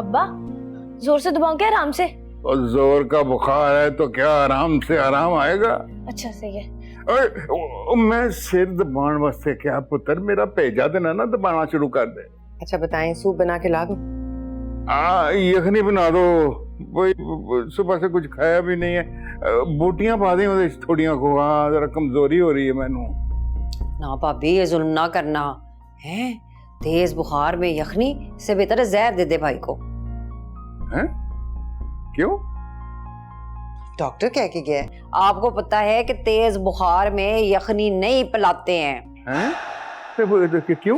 अब्बा जोर से दबाऊं क्या आराम से? और जोर का बुखार है तो क्या आराम से आराम आएगा? अच्छा सही है। मैं सिर दबाने वास्ते क्या पुत्र, मेरा भेजा देना ना दबाना शुरू कर दे। अच्छा बताएं, सूप बना के ला दूं? यखनी बना दो, वही सुबह से कुछ खाया भी नहीं है। बूटियां पा दें उधर थोड़ियां को, जरा कमजोरी हो रही है मैनू। ना भाभी ये जुल्म ना करना है, तेज बुखार में यखनी से बेहतर है जहर दे दे भाई को। हैं? क्यों? डॉक्टर कह के गया है। आपको पता है कि तेज बुखार में यखनी नहीं पिलाते हैं। हैं? तो क्यों?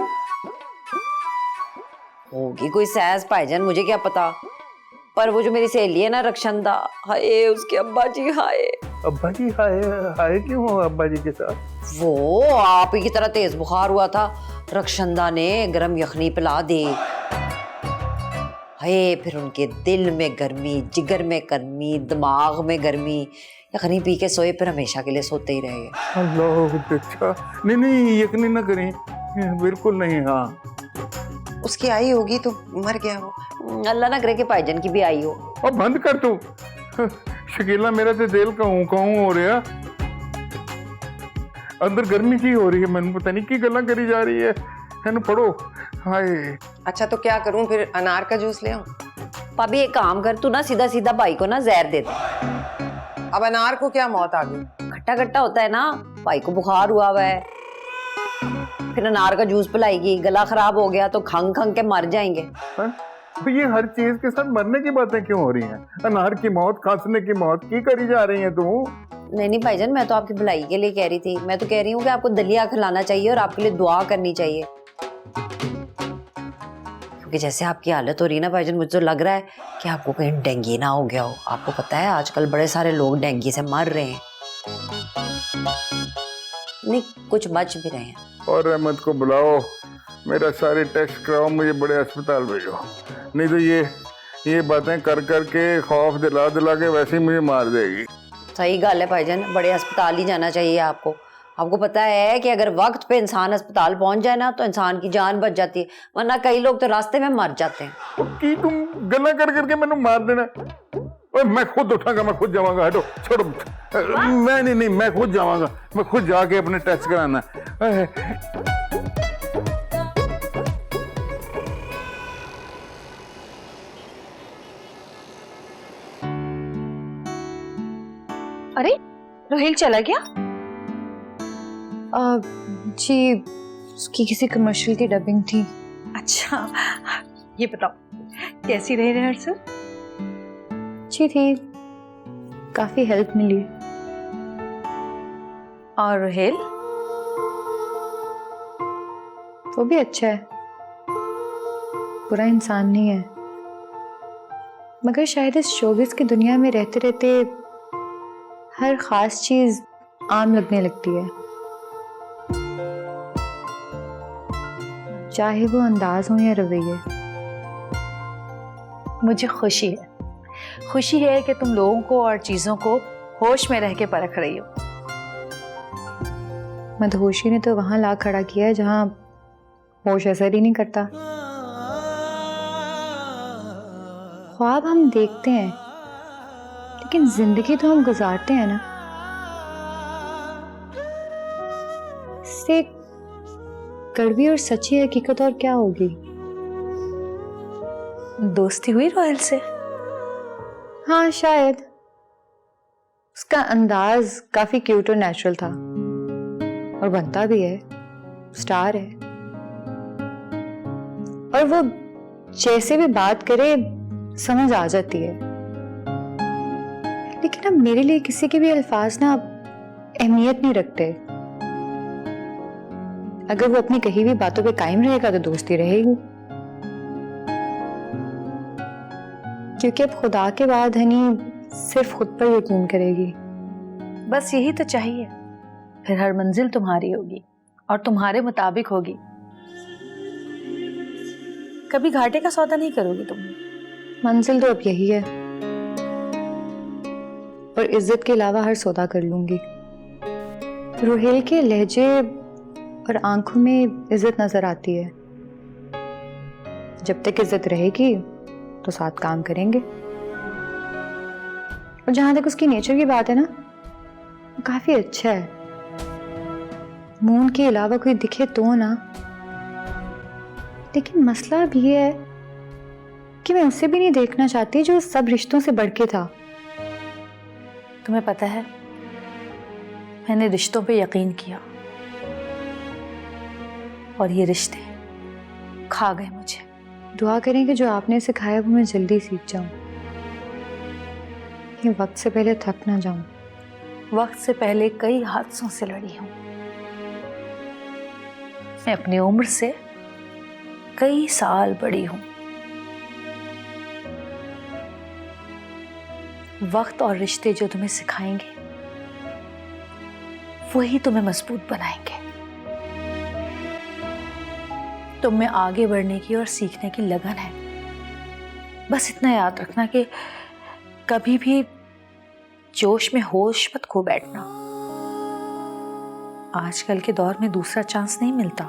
होगी कोई सैस भाईजान, मुझे क्या पता, पर वो जो मेरी सहेली है ना रक्षंदा, हाय उसके अब्बा जी, हाय अब्बा जी हाय हाय क्यों हो अब्बा जी के साथ? वो आप ही की तरह तेज बुखार हुआ था, रक्षंदा ने गरम यखनी पिला दी, हाय फिर उनके दिल में गर्मी, जिगर में गर्मी, दिमाग में गर्मी, यखनी पी के सोए, फिर हमेशा के लिए सोते ही रह गए। अल्लाह, अच्छा नहीं यकीन ना करें, बिल्कुल नहीं। हाँ उसकी आई होगी तो मर गया वो, अल्लाह ना करे कि भाईजान की भी आई हो। अब बंद कर तू शकीला, मेरा तो दिल कहूं हो रहा, अंदर गर्मी की हो रही है, मैंने पता नहीं की गल्ला करी जा रही है। इन्हें पढ़ो। हाय अच्छा तो क्या करूं फिर, अनार का जूस ले आऊं? भाभी एक काम कर, तू ना सीधा सीधा भाई को ना जहर दे दे। अब अनार को क्या मौत आ गई? खट्टा खट्टा होता है ना, भाई को बुखार हुआ हुआ है, फिर अनार का जूस पिलाएगी, गला खराब हो गया तो खंग खंग के मर जाएंगे। तो ये हर चीज के साथ मरने की बातें क्यों हो रही हैं? अनार की मौत, खांसने की मौत की करी जा रही है तू? नहीं भाईजान, मैं तो आपकी भलाई के लिए कह रही थी। मैं तो कह रही हूँ कि आपको दलिया खिलाना चाहिए और आपके लिए दुआ करनी चाहिए, क्योंकि जैसे आपकी हालत हो रही है ना भाईजान, मुझे तो लग रहा है कि आपको कहीं डेंगू ना हो गया हो। आपको पता है आजकल बड़े सारे लोग डेंगू से मर रहे हैं, नहीं कुछ बच भी रहे हैं। और रहमत को बुलाओ, मेरा सारे टेस्ट कराओ, मुझे बड़े अस्पताल भेजो, नहीं तो ये बातें कर कर के खौफ दिला दिला के वैसे ही मुझे मार देगी। सही गल है भाईजान, बड़े अस्पताल ही जाना चाहिए आपको। आपको पता है कि अगर वक्त पे इंसान अस्पताल पहुंच जाए ना तो इंसान की जान बच जाती है, वरना कई लोग तो रास्ते में मर जाते हैं। कि तुम गल्ला कर करके मैंने मार देना? मैं खुद उठाऊंगा, मैं खुद जाऊंगा, हटो छोड़ो। मैं नहीं, मैं खुद जाऊंगा, मैं खुद जाके अपने टेस्ट कराना। अरे रोहिल चला गया? जी उसकी किसी कमर्शियल की डबिंग थी। अच्छा ये बताओ कैसी रही रिहर्सल? अच्छी थी, काफी हेल्प मिली। और रोहिल? वो भी अच्छा है, बुरा इंसान नहीं है, मगर शायद इस शोबिस की दुनिया में रहते रहते हर खास चीज आम लगने लगती है, चाहे वो अंदाज हो या रवैये। मुझे खुशी है कि तुम लोगों को और चीजों को होश में रह के परख रही हो। मदहोशी ने तो वहां ला खड़ा किया है जहां होश असर ही नहीं करता। ख्वाब हम देखते हैं लेकिन जिंदगी तो हम गुजारते हैं ना। इससे कड़वी और सच्ची हकीकत और क्या होगी? दोस्ती हुई रोहिल से? हाँ शायद। उसका अंदाज काफी क्यूट और नेचुरल था, और बनता भी है, स्टार है, और वो जैसे भी बात करे समझ आ जाती है। लेकिन अब मेरे लिए किसी के भी अल्फाज ना अहमियत नहीं रखते। अगर वो अपनी कही हुई बातों पे कायम रहेगा तो दोस्ती रहेगी, क्योंकि अब खुदा के बाद हनी सिर्फ खुद पर यकीन करेगी। बस यही तो चाहिए, फिर हर मंजिल तुम्हारी होगी और तुम्हारे मुताबिक होगी। कभी घाटे का सौदा नहीं करोगी तुम। मंजिल तो अब यही है, और इज्जत के अलावा हर सौदा कर लूंगी। रोहेल के लहजे और आंखों में इज्जत नजर आती है। जब तक इज्जत रहेगी तो साथ काम करेंगे। और जहां तक उसकी नेचर की बात है ना, वो काफी अच्छा है। मून के अलावा कोई दिखे तो ना, लेकिन मसला अब ये है कि मैं उसे भी नहीं देखना चाहती जो सब रिश्तों से बढ़ के था। तुम्हें पता है, मैंने रिश्तों पे यकीन किया और ये रिश्ते खा गए मुझे। दुआ करें कि जो आपने सिखाया वो मैं जल्दी सीख जाऊं, कि वक्त से पहले थक ना जाऊं। वक्त से पहले कई हादसों से लड़ी हूं। मैं अपनी उम्र से कई साल बड़ी हूं। वक्त और रिश्ते जो तुम्हें सिखाएंगे वही तुम्हें मजबूत बनाएंगे। तुम में आगे बढ़ने की और सीखने की लगन है। बस इतना याद रखना कि कभी भी जोश में होश मत खो बैठना। आजकल के दौर में दूसरा चांस नहीं मिलता।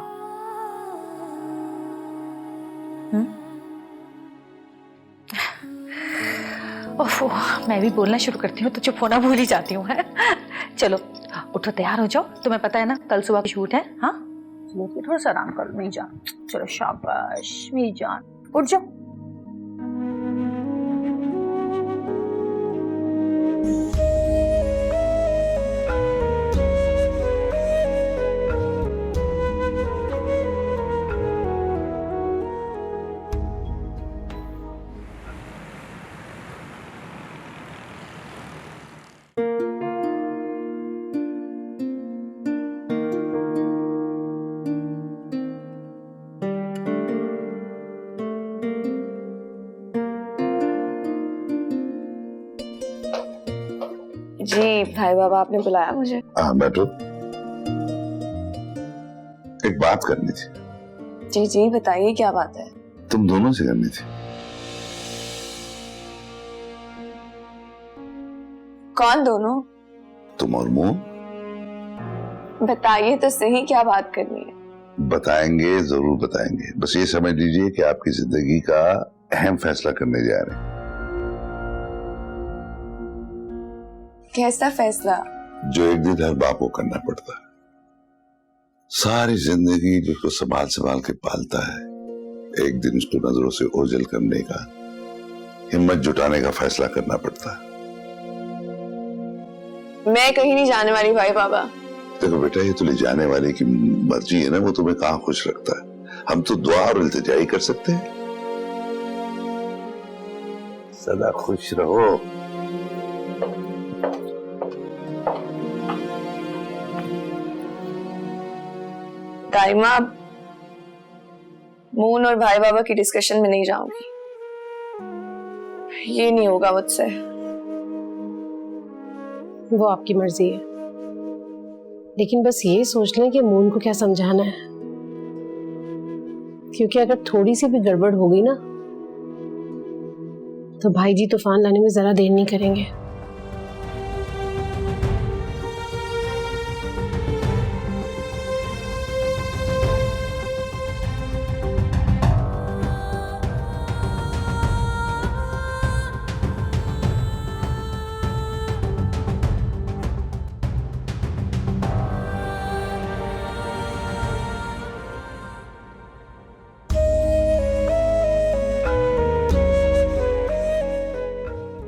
ओफो, मैं भी बोलना शुरू करती हूँ तो चुप होना भूल ही जाती हूँ। है चलो उठो, तैयार हो जाओ। तुम्हें पता है ना कल सुबह का शूट है। हाँ चलो फिर थोड़ा सा आराम कर लो मेरी जान। चलो शाबाश मेरी जान, उठ जाओ। जी भाई बाबा, आपने बुलाया मुझे? हाँ बैठो, एक बात करनी थी। जी जी बताइए, क्या बात है? तुम दोनों से करनी थी। कौन दोनों? तुम और मोह। बताइए तो सही, क्या बात करनी है? बताएंगे, जरूर बताएंगे। बस ये समझ लीजिए कि आपकी जिंदगी का अहम फैसला करने जा रहे हैं। कैसा फैसला? जो एक दिन हर बाप को करना पड़ता है। सारी जिंदगी जिसको संभाल संभाल के पालता है, एक दिन उसको नजरों से ओझल करने का, हिम्मत जुटाने का फैसला करना पड़ता है। मैं कहीं नहीं जाने वाली भाई बाबा। देखो बेटा, ये तो ले जाने वाले की मर्जी है ना, वो तुम्हें कहाँ खुश रखता है। हम तो दुआ और इल्तिजा ही कर सकते हैं। सदा खुश रहो। दाइमा, मून और भाई बाबा की डिस्कशन में नहीं जाऊंगी। ये नहीं होगा मुझसे। वो आपकी मर्जी है, लेकिन बस ये सोच लें कि मून को क्या समझाना है, क्योंकि अगर थोड़ी सी भी गड़बड़ हो गई ना तो भाई जी तूफान लाने में जरा देर नहीं करेंगे।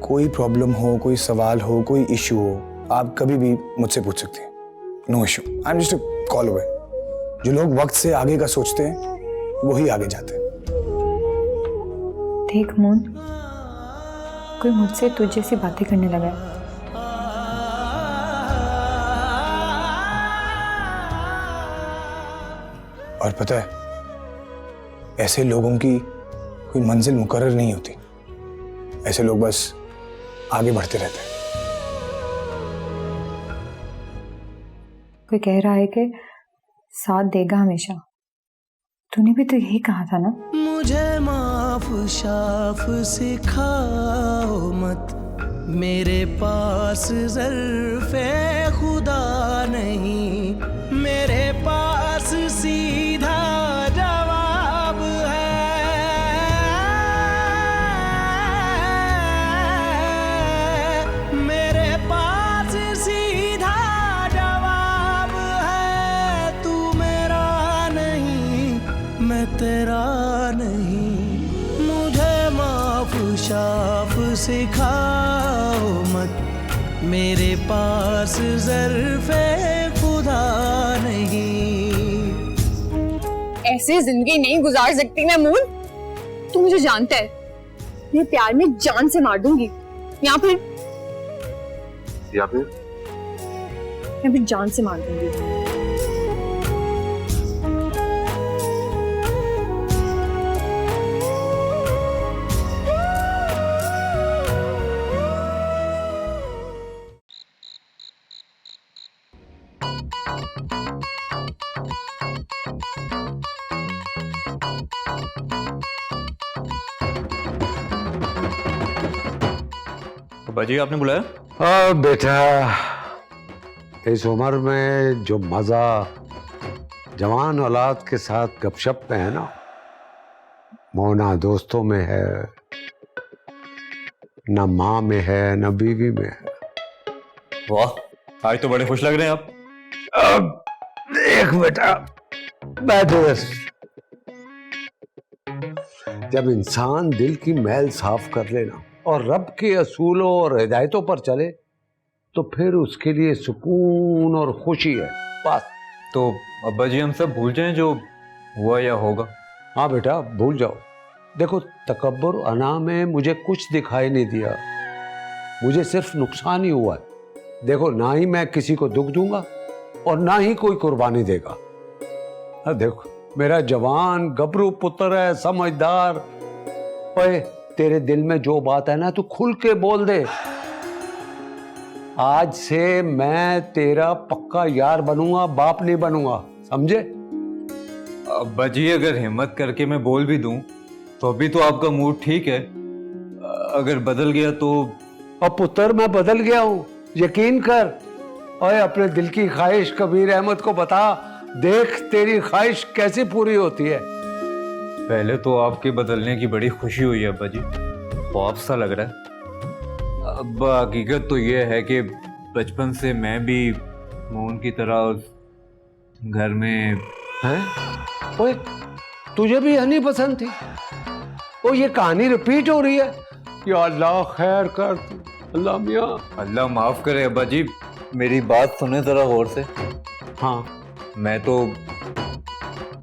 कोई प्रॉब्लम हो, कोई सवाल हो, कोई इशू हो, आप कभी भी मुझसे पूछ सकते हैं। No issue, I am just a call away. जो लोग वक्त से आगे का सोचते हैं वही आगे जाते हैं। देख मून, कोई मुझसे तुझ जैसी बातें करने लगा है। और पता है, ऐसे लोगों की कोई मंजिल मुकर्रर नहीं होती। ऐसे लोग बस आगे बढ़ते रहते हैं। कोई कह रहा है कि साथ देगा हमेशा। तूने भी तो यही कहा था ना? मुझे माफ शाफ सिखाओ मत, मेरे पास ज़र्फ़े खुदा नहीं, मेरे पास सीधा जवाब है। मेरे पास ज़र्फ़े खुदा नहीं। ऐसे जिंदगी नहीं गुजार सकती मैं मून। तू मुझे जानता है, मैं प्यार में जान से मार दूंगी, या फिर जान से मार दूंगी। बाजी आपने बुलाया? हाँ बेटा, इस उम्र में जो मजा जवान औलाद के साथ गपशप में है ना, मोना दोस्तों में है, न माँ में है न बीवी में है। वाह, आज तो बड़े खुश लग रहे हैं आप। अब देख बेटा, बैठ बस। जब इंसान दिल की मैल साफ कर लेना और रब के असूलों और हिदायतों पर चले तो फिर उसके लिए सुकून और खुशी है बस। तो अब्बा जी हम सब भूल जाएं जो हुआ या होगा। हाँ बेटा भूल जाओ। देखो तकब्बुर अना में मुझे कुछ दिखाई नहीं दिया, मुझे सिर्फ नुकसान ही हुआ है। देखो ना ही मैं किसी को दुख दूंगा और ना ही कोई कुर्बानी देगा। हाँ देखो मेरा जवान गबरू पुत्र है, समझदार। ओए तेरे दिल में जो बात है ना तू खुल के बोल दे। आज से मैं तेरा पक्का यार बनूंगा, बाप नहीं बनूंगा, समझे? अब्बा जी अगर हिम्मत करके मैं बोल भी दूं तो अभी तो आपका मूड ठीक है, अगर बदल गया तो। और पुत्र मैं बदल गया हूं, यकीन कर। ओए अपने दिल की ख्वाहिश कबीर अहमद को बता, देख तेरी ख्वाहिश कैसे पूरी होती है। पहले तो आपके बदलने की बड़ी खुशी हुई है अब्बा जी, खौफ सा लग रहा है। अब्बा हकीकत तो ये है कि बचपन से मैं भी मोहन की तरह घर में। हैं? ओए तुझे भी हनी पसंद थी? ओ ये कहानी रिपीट हो रही है। या अल्लाह खैर कर, अल्लाह मियां। अल्लाह माफ करे अब्बा जी, मेरी बात सुने जरा गौर से। हाँ मैं तो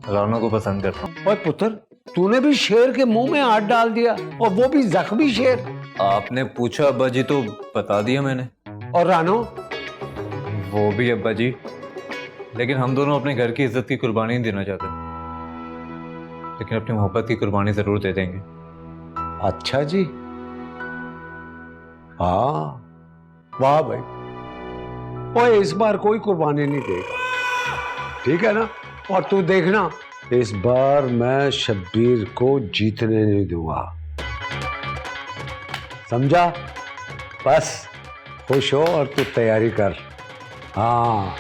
राना को पसंद करता हूँ। ओए पुत्र तूने भी शेर के मुंह में हाथ डाल दिया, और वो भी जख्मी शेर। आपने पूछा अब्बा जी तो बता दिया मैंने। और रानो? वो भी अब्बा जी, लेकिन हम दोनों अपने घर की इज्जत की कुर्बानी नहीं देना चाहते, लेकिन अपनी मोहब्बत की कुर्बानी जरूर दे देंगे। अच्छा जी, हाँ वाह भाई। ओए इस बार कोई कुर्बानी नहीं देगा, ठीक है ना? और तू देखना इस बार मैं शब्बीर को जीतने नहीं दूंगा, समझा? बस खुश हो और तू तैयारी कर। हाँ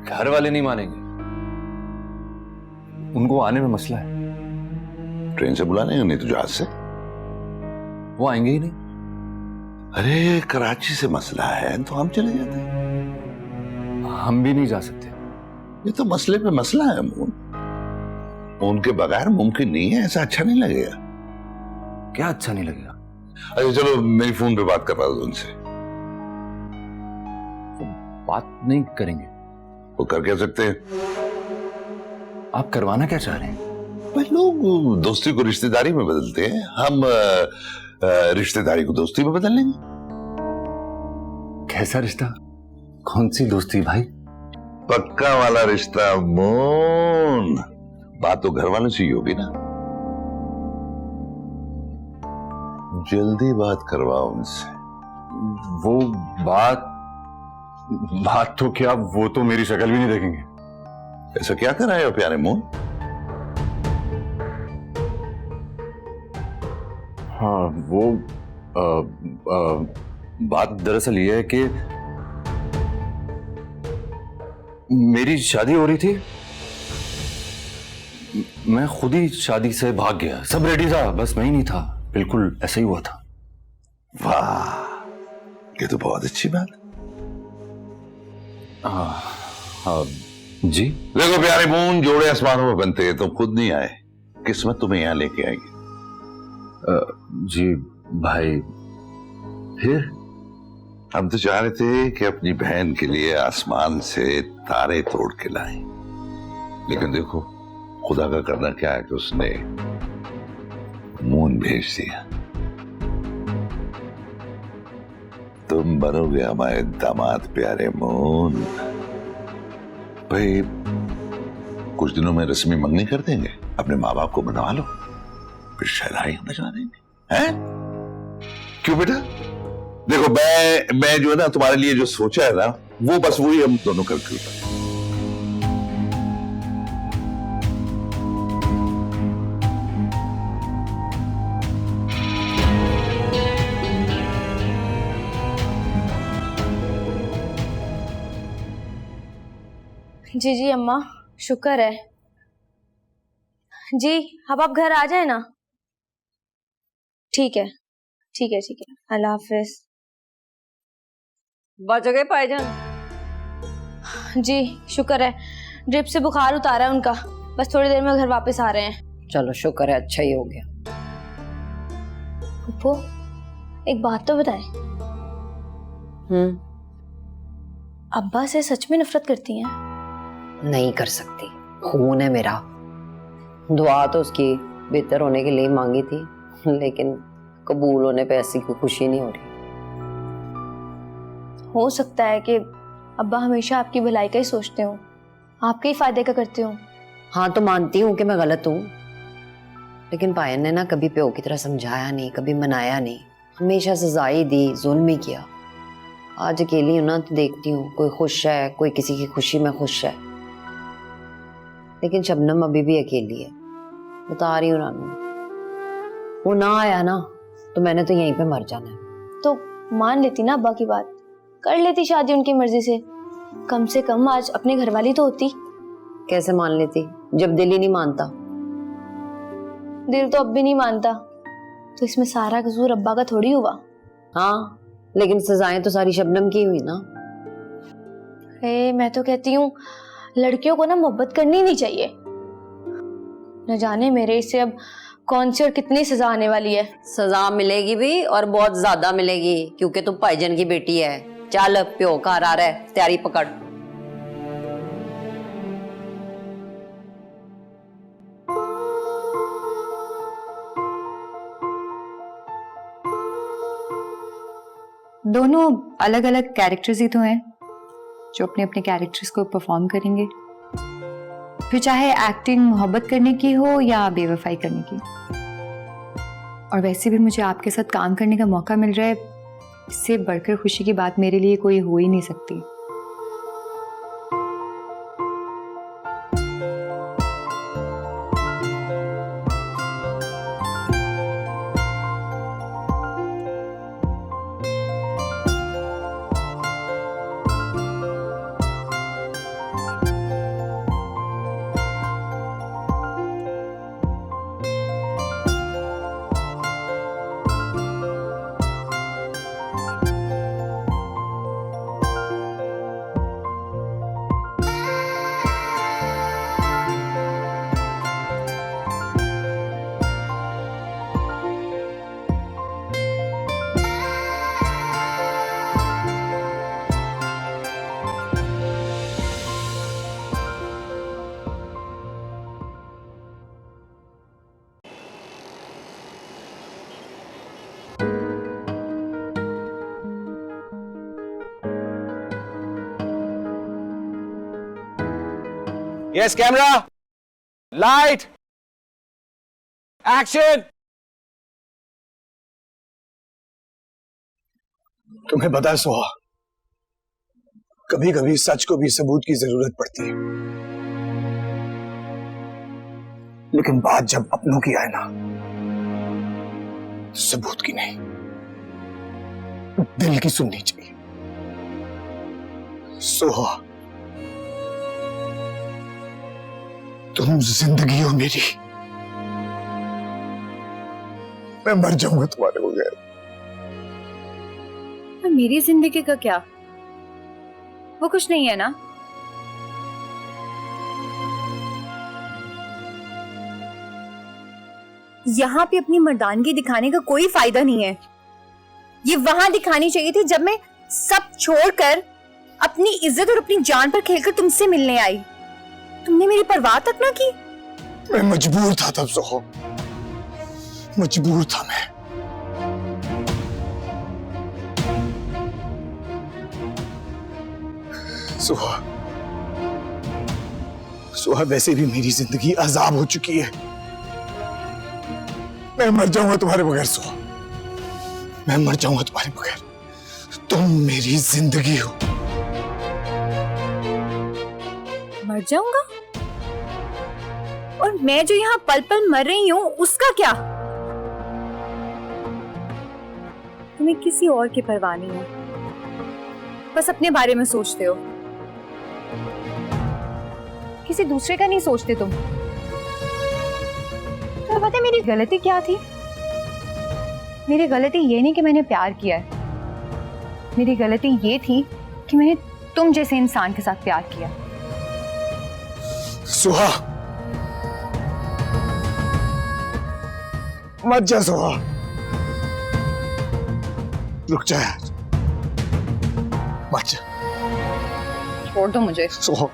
घर वाले नहीं मानेंगे, उनको आने में मसला है। ट्रेन से बुला लेंगे, नहीं तो जहाज से। वो आएंगे ही नहीं। अरे कराची से मसला है तो हम चले जाते। हम भी नहीं जा सकते। ये तो मसले पे मसला है मोहन, उनके बगैर मुमकिन नहीं है। ऐसा अच्छा नहीं लगेगा। क्या अच्छा नहीं लगेगा? अच्छा चलो मेरी फोन पे बात करवा दो उनसे। बात नहीं करेंगे। वो कर क्या सकते हैं? आप करवाना क्या चाह रहे हैं? भाई लोग दोस्ती को रिश्तेदारी में बदलते हैं, हम रिश्तेदारी को दोस्ती में बदल लेंगे। कैसा रिश्ता? कौन सी दोस्ती भाई? पक्का वाला रिश्ता मोन। बात तो घर वालों से ही होगी ना। जल्दी बात करवाओ उनसे। वो बात तो क्या, वो तो मेरी शक्ल भी नहीं देखेंगे। ऐसा क्या कर रहे हो प्यारे मोन? हाँ वो बात दरअसल ये है कि मेरी शादी हो रही थी, मैं खुद ही शादी से भाग गया। सब रेडी था, बस मैं ही नहीं था। बिल्कुल ऐसा ही हुआ था। वाह, ये तो बहुत अच्छी बात। हाँ जी। देखो प्यारे मोन, जोड़े आसमानों में बनते हैं, तो खुद नहीं आए, किस्मत तुम्हें यहाँ लेके आई। जी भाई, फिर हम तो चाह रहे थे कि अपनी बहन के लिए आसमान से तारे तोड़ के लाएं, लेकिन देखो खुदा का करना क्या है कि उसने मून भेज दिया। तुम बनोगे हमारे दामाद प्यारे मून। भाई कुछ दिनों में रस्मी मंगनी कर देंगे, अपने माँ बाप को मनवा लो, फिर शहनाई हम बजवा देंगे। हैं? क्यों बेटा? देखो मैं जो है ना तुम्हारे लिए जो सोचा है ना, वो बस वही हम दोनों करके उतारें। जी जी अम्मा, शुक्र है जी। अब आप घर आ जाए ना। ठीक है ठीक है ठीक है, अल्लाह हाफिज। बच गए भाईजान? जी शुक्र है, ड्रिप से बुखार उतारा है उनका, बस थोड़ी देर में घर वापस आ रहे हैं। चलो शुक्र है, अच्छा ही हो गया। पप्पू एक बात तो बताएं, अब्बा से सच में नफरत करती हैं? नहीं कर सकती, खून है मेरा। दुआ तो उसकी बेहतर होने के लिए मांगी थी, लेकिन कबूल होने पे ऐसी कोई खुशी नहीं हो रही। हो सकता है कि अब्बा हमेशा आपकी भलाई का ही सोचते हो, आपके ही फायदे का करते हो। हाँ तो मानती हूँ कि मैं गलत हूँ, लेकिन पायन ने ना कभी प्यो की तरह समझाया नहीं, कभी मनाया नहीं, हमेशा सजाई दी, जुल्म ही किया। आज अकेली हूँ ना तो देखती हूँ कोई खुश है, कोई किसी की खुशी में खुश है, लेकिन शबनम अभी भी अकेली है। बता रही हूँ रानू, वो ना आया ना तो मैंने तो यहीं पे मर जाना है। तो मान लेती ना अब्बा की बात, कर लेती शादी उनकी मर्जी से, कम से कम आज अपने घर वाली तो होती। कैसे मान लेती जब दिल ही नहीं मानता? दिल तो अब भी नहीं मानता, तो इसमें सारा कसूर अब्बा का थोड़ी हुआ। हाँ लेकिन सजाएं तो सारी शबनम की हुई ना। मैं तो कहती हूँ लड़कियों को ना मोहब्बत करनी नहीं चाहिए। न जाने मेरे इससे अब कौन सी और कितनी सजा आने वाली है। सजा मिलेगी भी और बहुत ज्यादा मिलेगी, क्योंकि तू भाईजान की बेटी है। चल प्यो घर आ रहा है, तैयारी पकड़। दोनों अलग अलग कैरेक्टर्स ही तो हैं जो अपने अपने कैरेक्टर्स को परफॉर्म करेंगे, फिर चाहे एक्टिंग मोहब्बत करने की हो या बेवफाई करने की। और वैसे भी मुझे आपके साथ काम करने का मौका मिल रहा है, इससे बढ़कर खुशी की बात मेरे लिए कोई हो ही नहीं सकती। Yes camera, light, action. तुम्हें पता है सोहा, कभी कभी सच को भी सबूत की जरूरत पड़ती है, लेकिन बात जब अपनों की आए ना, तो सबूत की नहीं, दिल की सुननी चाहिए। सोहा तुम जिंदगी हो मेरी, मैं मर जाऊंगा तुम्हारे बगैर। मेरी जिंदगी का क्या, वो कुछ नहीं है ना। यहाँ पे अपनी मर्दानगी दिखाने का कोई फायदा नहीं है। ये वहां दिखानी चाहिए थी जब मैं सब छोड़कर अपनी इज्जत और अपनी जान पर खेलकर तुमसे मिलने आई। तुमने मेरी परवाह तक ना की। मैं मजबूर था तब सोहो, मजबूर था मैं। सुहा, वैसे भी मेरी जिंदगी अजाब हो चुकी है। मैं मर जाऊंगा तुम्हारे बगैर सुहा, मैं मर जाऊंगा तुम्हारे बगैर। तुम मेरी जिंदगी हो। मर जाऊंगा? और मैं जो यहाँ पल पल मर रही हूँ उसका क्या? तुम्हें किसी और की परवाह नहीं है, बस अपने बारे में सोचते हो, किसी दूसरे का नहीं सोचते तुम। तो पता है मेरी गलती क्या थी? मेरी गलती ये नहीं कि मैंने प्यार किया है, मेरी गलती ये थी कि मैंने तुम जैसे इंसान के साथ प्यार किया। सुहा, मत जा सुहा, रुक जा यार, मत जा, छोड़ दो मुझे। सुहा,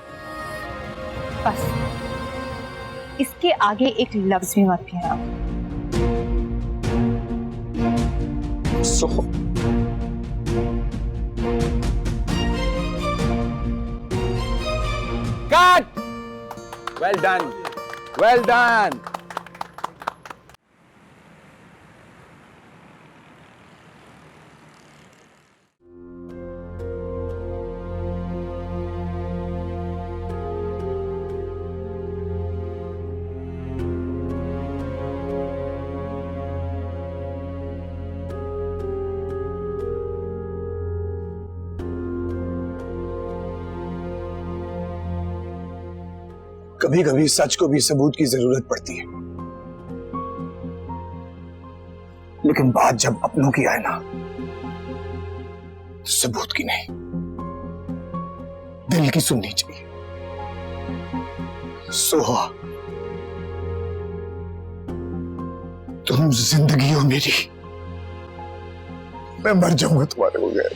बस इसके आगे एक लफ्ज भी मत कहना। Suha, cut. Well done, well done. कभी कभी सच को भी सबूत की जरूरत पड़ती है, लेकिन बात जब अपनों की आए ना, तो सबूत की नहीं, दिल की सुननी चाहिए। सोहा, तुम जिंदगी हो मेरी, मैं मर जाऊंगा तुम्हारे बगैर।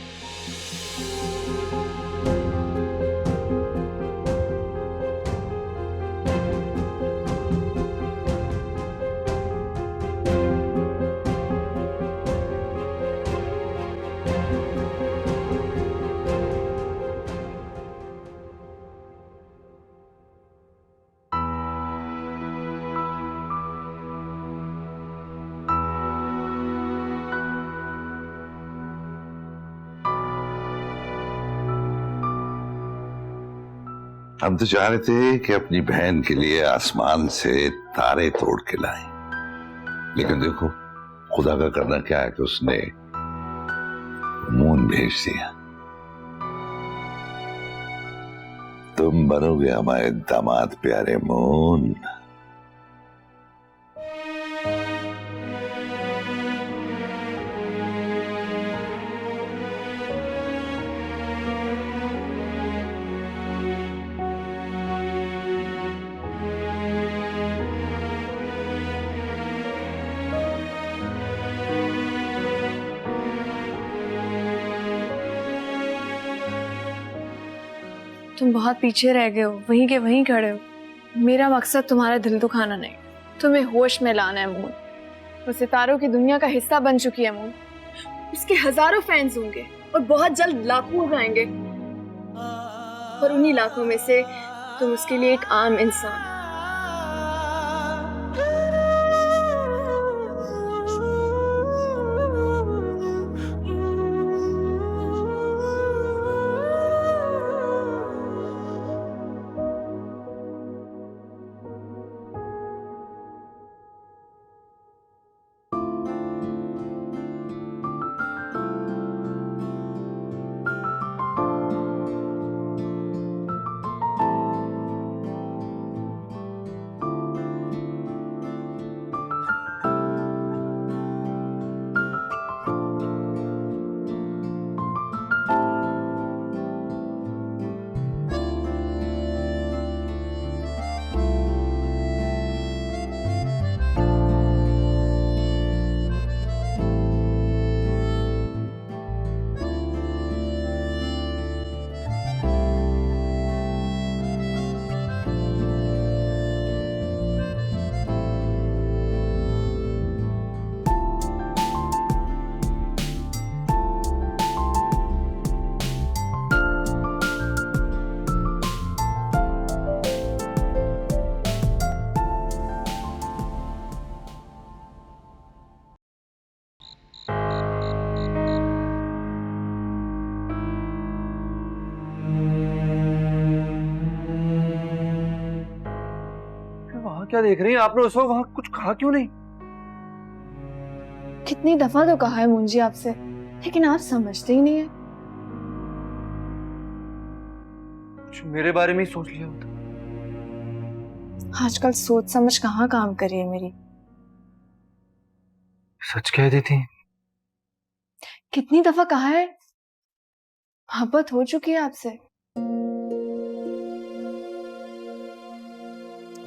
हम तो चाह रहे थे कि अपनी बहन के लिए आसमान से तारे तोड़ के लाएं, लेकिन देखो खुदा का करना क्या है कि उसने मून भेज दिया। तुम बनोगे हमारे दामाद प्यारे मून। तुम बहुत पीछे रह गए हो, वहीं के वहीं खड़े हो। मेरा मकसद तुम्हारा दिल दुखाना नहीं, तुम्हें होश में लाना है मून। वो सितारों की दुनिया का हिस्सा बन चुकी है मून। उसके हजारों फैंस होंगे और बहुत जल्द लाखों हो जाएंगे, और उन्हीं लाखों में से तुम उसके लिए एक आम इंसान। क्या देख रही हैं? आपने उस वक्त वहां कुछ कहा क्यों नहीं? कितनी दफा तो कहा है मुंजी आपसे, लेकिन आप समझते ही नहीं है। कुछ मेरे बारे में ही सोच लिया होता। आजकल सोच समझ कहाँ काम कर रही है मेरी। सच कह देती। कितनी दफा कहा है, मोहब्बत हो चुकी है आपसे।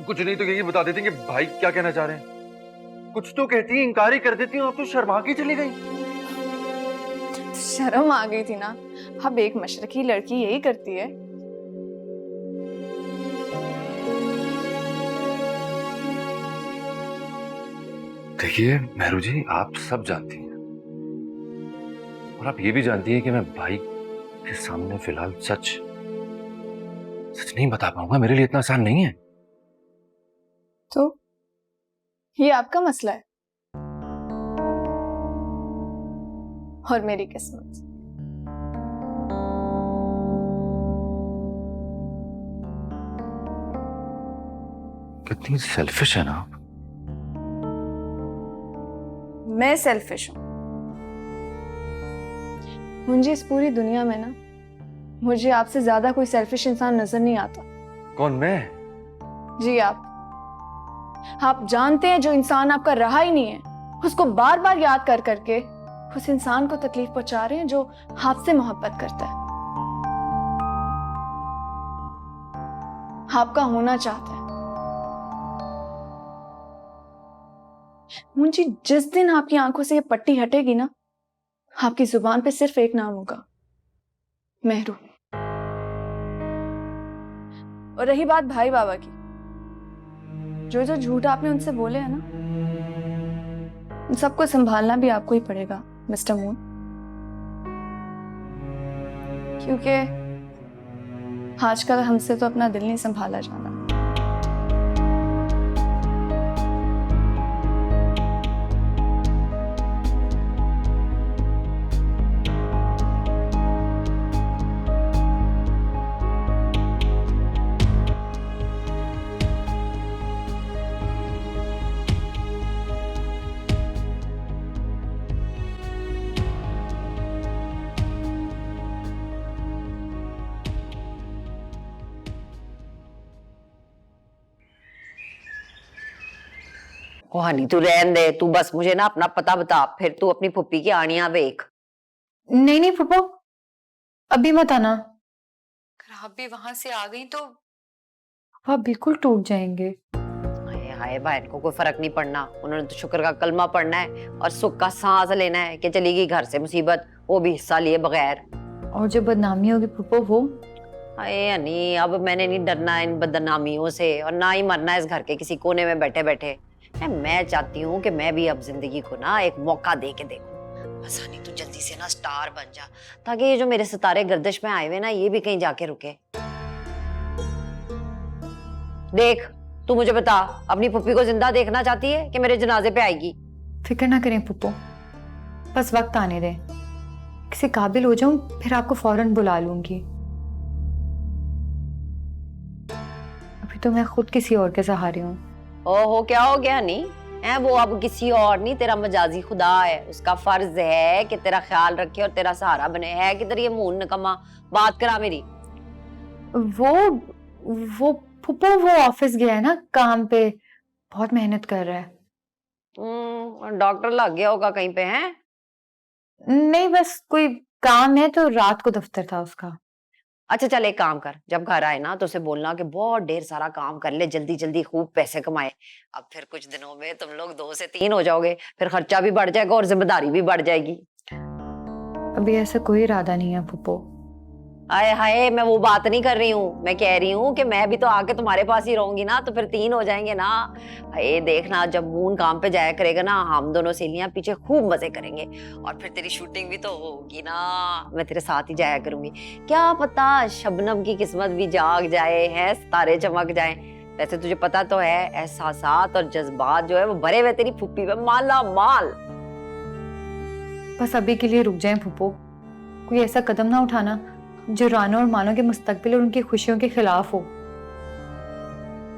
कुछ नहीं तो यही बता देती कि भाई क्या कहना चाह रहे हैं। कुछ तो कहती, इनकार ही कर देती हूँ। आप तो शर्मा के चली गई। शर्म आ गई थी ना, अब एक मशरकी लड़की यही करती है। देखिए मेहरू जी, आप सब जानती हैं और आप ये भी जानती हैं कि मैं भाई के सामने फिलहाल सच नहीं बता पाऊंगा। मेरे लिए इतना आसान नहीं है। तो ये आपका मसला है और मेरी किस्मत। कितनी सेल्फिश है ना आप। मैं सेल्फिश हूं। मुझे इस पूरी दुनिया में ना, मुझे आपसे ज्यादा कोई सेल्फिश इंसान नजर नहीं आता। कौन? मैं? जी आप जानते हैं जो इंसान आपका रहा ही नहीं है, उसको बार बार याद कर करके उस इंसान को तकलीफ पहुंचा रहे हैं जो आपसे मोहब्बत करता है, आपका होना चाहता है। मुझे जिस दिन आपकी आंखों से ये पट्टी हटेगी ना, आपकी जुबान पे सिर्फ एक नाम होगा, मेहरू। और रही बात भाई बाबा की, जो जो झूठ आपने उनसे बोले है ना, उन सबको संभालना भी आपको ही पड़ेगा मिस्टर मून, क्योंकि आजकल हमसे तो अपना दिल नहीं संभाला जाना। ओ हनी तू रहन दे, तू बस मुझे ना अपना पता बता, फिर तू अपनी पुप्पी की आनियां देख। नहीं नहीं फूफो, अभी मत आना। अगर आप भी वहां से आ गई तो आप बिल्कुल टूट जाएंगे। हाय हाय, बहन को कोई फर्क नहीं पड़ना। उन्होंने तो शुक्र का कलमा पढ़ना है और सुख का सांस लेना है कि चली गई घर से मुसीबत, वो भी हिस्सा लिए बगैर। और जो बदनामी होगी फूफो वो। हाय हनी, अब मैंने नहीं डरना इन बदनामियों से और ना ही मरना है इस घर के किसी कोने में बैठे बैठे। मैं चाहती हूँ कि मैं भी अब जिंदगी को ना एक मौका दे के देखूं। बस हनी तू जल्दी से ना स्टार बन जा, ताकि ये जो मेरे सितारे गर्दिश में आए हुए ना, ये भी कहीं जाके रुके। देख तू मुझे बता, अपनी पुप्पी को जिंदा देखना चाहती है कि मेरे जनाजे पे आएगी? फिक्र ना करें पुप्पो, बस वक्त आने दें। किसी काबिल हो जाऊं फिर आपको फौरन बुला लूंगी। अभी तो मैं खुद किसी और के सहारे हूँ। ओहो, क्या हो गया नहीं है? वो अब किसी और नहीं, तेरा मजाजी खुदा है। उसका फर्ज है कि तेरा ख्याल रखे और तेरा सहारा बने। है किधर ये मून नकमा? बात करा मेरी। वो फुप्पो वो ऑफिस गया है ना काम पे, बहुत मेहनत कर रहा है। डॉक्टर लग गया होगा कहीं पे। है नहीं, बस कोई काम है तो रात को दफ्तर था उसका। अच्छा चल, एक काम कर, जब घर आए ना तो उसे बोलना कि बहुत ढेर सारा काम कर ले, जल्दी जल्दी खूब पैसे कमाए। अब फिर कुछ दिनों में तुम लोग 2 से 3 हो जाओगे, फिर खर्चा भी बढ़ जाएगा और जिम्मेदारी भी बढ़ जाएगी। अभी ऐसा कोई इरादा नहीं है फुप्पो। आए हाय, मैं वो बात नहीं कर रही हूँ। मैं कह रही हूँ कि मैं भी तो आके तुम्हारे पास ही रहूंगी ना, तो फिर 3 हो जाएंगे ना। ये देखना, जब मून काम पे जाया करेगा ना, हम दोनों सहेलियां पीछे खूब मजे करेंगे और फिर तेरी शूटिंग भी तो होगी ना। मैं तेरे साथ ही जाया करूंगी। क्या पता शबनम की किस्मत भी जाग जाए, है तारे चमक जाए। वैसे तुझे पता तो है, एहसासात और जज्बात जो है वो भरे हुए तेरी फुप्पी पे माला माल। बस अभी के लिए रुक जाएं फुप्पो, कोई ऐसा कदम ना उठाना जो रानो और मानो के मुस्तकबिल और उनकी खुशियों के खिलाफ हो।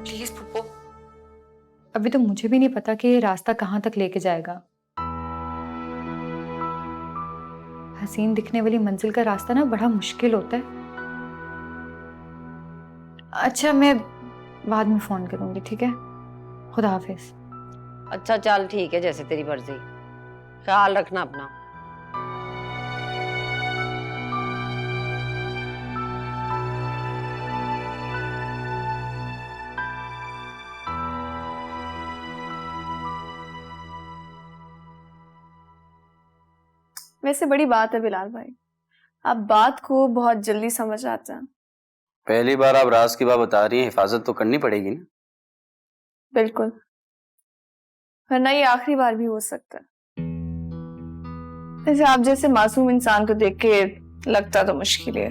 प्लीज फुप्पो, अभी तो मुझे भी नहीं पता कि ये रास्ता कहाँ तक लेके जाएगा। हसीन दिखने वाली मंजिल का रास्ता ना बड़ा मुश्किल होता है। अच्छा, मैं बाद में फोन करूंगी, ठीक है? खुदा हाफिज। अच्छा चल ठीक है, जैसे तेरी मर्जी। ख्याल रखना अपना। वैसे बड़ी बात है बिलाल भाई, आप बात को बहुत जल्दी समझ आते हैं। पहली बार आप राज की बात बता रही हैं, हिफाजत तो करनी पड़ेगी ना। बिल्कुल, वरना ये आखिरी बार भी हो सकता है। वैसे आप जैसे मासूम इंसान को देख के लगता तो मुश्किल है।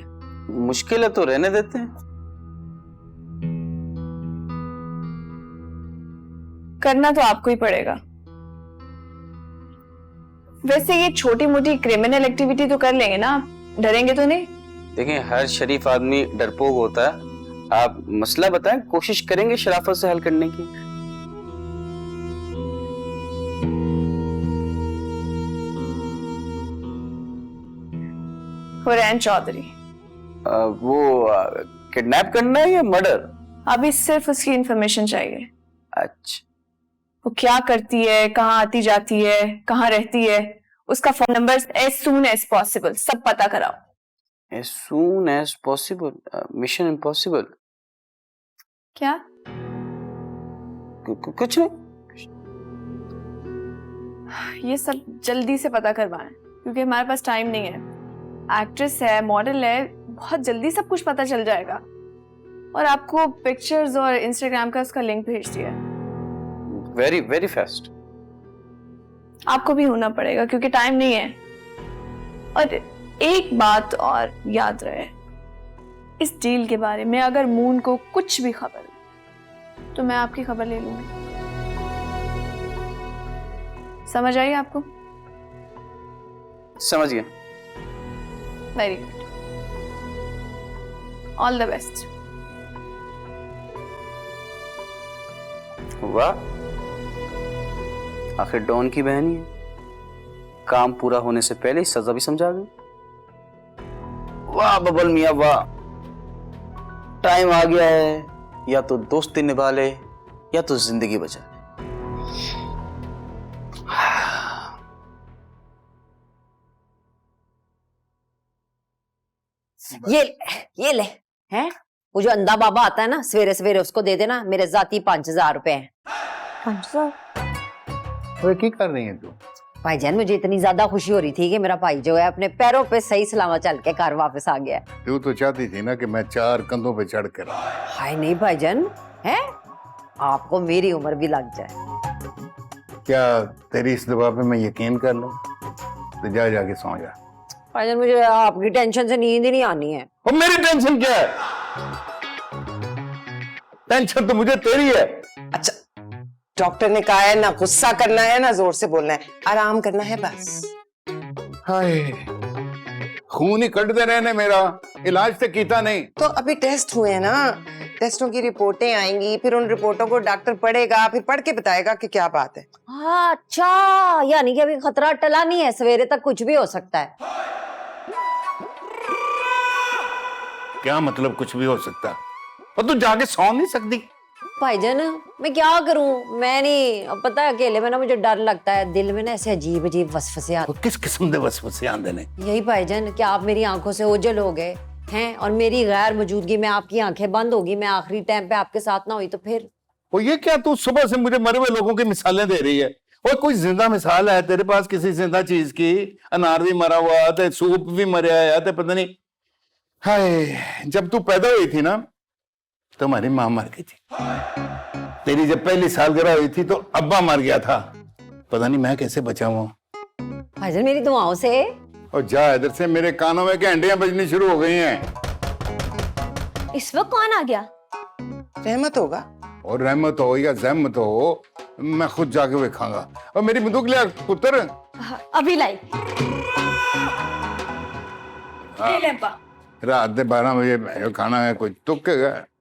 मुश्किल है तो रहने देते हैं। करना तो आपको ही पड़ेगा। वैसे ये छोटी मोटी क्रिमिनल एक्टिविटी तो कर लेंगे ना, डरेंगे तो नहीं? देखें, हर शरीफ आदमी डरपोक होता है। आप मसला बताएं, कोशिश करेंगे शराफत से हल करने की। हुरैन चौधरी। वो किडनैप करना है या मर्डर? अभी सिर्फ उसकी इंफॉर्मेशन चाहिए। अच्छा, वो क्या करती है, कहाँ आती जाती है, कहाँ रहती है, उसका phone number as soon as possible सब पता कराओ। as soon as possible? Mission impossible? क्या? कुछ नहीं। ये सब जल्दी से पता करवाएं, क्योंकि हमारे पास टाइम नहीं है। एक्ट्रेस है, मॉडल है, बहुत जल्दी सब कुछ पता चल जाएगा। और आपको पिक्चर्स और इंस्टाग्राम का उसका लिंक भेज दिया है। Very very fast. आपको भी होना पड़ेगा क्योंकि टाइम नहीं है। और एक बात और याद रहे, इस डील के बारे में अगर मून को कुछ भी खबर हो तो मैं आपकी खबर ले लूंगी। समझ आई आपको? समझ गया। Very good, all the best. वाह, आखिर डॉन की बहन ही है, काम पूरा होने से पहले ही सजा भी समझा गई। वाह बबल मियां वाह, टाइम आ गया है, या तो दोस्ती निभा ले या तो जिंदगी बचा ले। ये ले हैं, वो जो अंधा बाबा आता है ना सवेरे सवेरे, उसको दे देना। मेरे जाती 5,000 रुपए हैं। 5,000? तो क्या कर रही है तू? भाईजान, मुझे इतनी ज्यादा खुशी हो रही थी कि मेरा भाई जो है अपने पैरों पे सही सलामत चल के घर वापस आ गया। तू तो चाहती थी ना कि मैं 4 कंधों पे चढ़ कर। हाय नहीं भाईजान, हैं आपको मेरी उम्र भी लग जाए। क्या तेरी इस दुआ पे मैं यकीन कर लूं? तो जा जाके सो जा। भाईजान, मुझे आपकी टेंशन से नींद ही नहीं आनी है। और मेरी टेंशन क्या है? टेंशन तो मुझे तेरी है। अच्छा, डॉक्टर ने कहा है ना गुस्सा करना है ना जोर से बोलना है, आराम करना है बस। हाय, खून ही कटते रहने, मेरा इलाज तो कीता नहीं। तो अभी टेस्ट हुए हैं ना, टेस्टों की रिपोर्टें आएंगी, फिर उन रिपोर्टों को डॉक्टर पढ़ेगा, फिर पढ़ के बताएगा कि क्या बात है। हाँ, अच्छा, यानी कि अभी खतरा टला नहीं है, सवेरे तक कुछ भी हो सकता है। क्या मतलब कुछ भी हो सकता? और तू जाके सो नहीं सकती? भाईजान, मैं क्या करूं? मैं नहीं, अब पता है अकेले में ना मुझे डर लगता है, दिल में ना ऐसे अजीब अजीब वसवसे आते। किस किस्म के वसवसे आंदे ने? यही भाईजान कि आप मेरी आंखों से ओझल हो गए हैं और मेरी गैर मौजूदगी में आपकी आंखें बंद होगी, मैं आखिरी टाइम पे आपके साथ ना हुई तो फिर। वो ये क्या तू सुबह से मुझे मरे हुए लोगों की मिसालें दे रही है? और कोई जिंदा मिसाल है तेरे पास किसी जिंदा चीज की? अनार भी मरा हुआ था, सूप भी मरा है, पता नहीं। हाय, जब तू पैदा हुई थी ना तो हमारी माँ मर गई थी। तेरी जब पहली सालगिरह हुई थी तो अब्बा मर गया था। पता नहीं मैं कैसे बचा हुआ। भाईजान, मेरी दुआओं से। और जा इधर से, मेरे कानों में घंटियां बजनी शुरू हो गई हैं। इस वक्त कौन आ गया? रहमत होगा। और रहमत हो या जहमत हो, मैं खुद जाके देखांगा। और मेरी बंदूक लिया पुत्र। अभी लाई। रात 12 बजे खाना है, कोई तुक है?